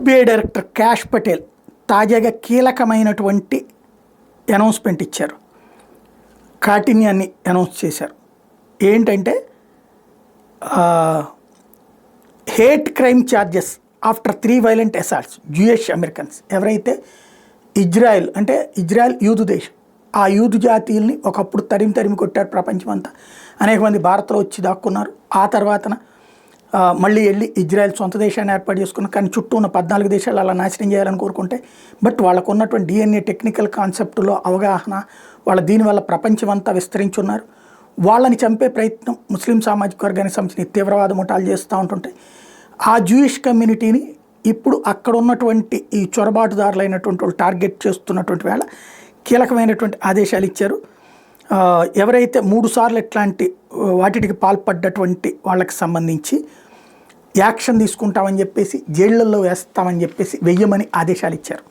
FBI director cash Patel తాజాగా కీలకమైనటువంటి announcement ఇచ్చారు. కాఠిన్యాన్ని అనౌన్స్ చేశారు. ఏంటంటే hate crime charges after 3 violent assaults Jewish Americans. ఎవరైతే ఇజ్రాయెల్ యూదు దేశం, ఆ యూదు జాతీయుల్ని ఒకప్పుడు తరిమి కొట్టారు ప్రపంచమంతా. అనేక మంది భారత్లో వచ్చి దాక్కున్నారు. ఆ తర్వాతన మళ్ళీ వెళ్ళి ఇజ్రాయెల్ సొంత దేశాన్ని ఏర్పాటు చేసుకున్నారు. కానీ చుట్టూ ఉన్న 14 దేశాలు అలా నాశనం చేయాలని కోరుకుంటే, బట్ వాళ్ళకు ఉన్నటువంటి DNA టెక్నికల్ కాన్సెప్ట్లో అవగాహన, వాళ్ళ దీనివల్ల ప్రపంచమంతా విస్తరించున్నారు. వాళ్ళని చంపే ప్రయత్నం ముస్లిం సామాజిక వర్గానికి సంబంధించిన తీవ్రవాద ముఠాలు చేస్తూ ఉంటుంటాయి. ఆ జూయిష్ కమ్యూనిటీని ఇప్పుడు అక్కడ ఉన్నటువంటి ఈ చొరబాటుదారులైనటువంటి వాళ్ళు టార్గెట్ చేస్తున్నటువంటి వేళ కీలకమైనటువంటి ఆదేశాలు ఇచ్చారు. ఎవరైతే 3 సార్లు ఇట్లాంటి వాటికి పాల్పడ్డటువంటి వాళ్ళకి సంబంధించి యాక్షన్ తీసుకుంటామని చెప్పేసి, జైళ్లలో వేస్తామని చెప్పేసి వెయ్యమని ఆదేశాలు ఇచ్చారు.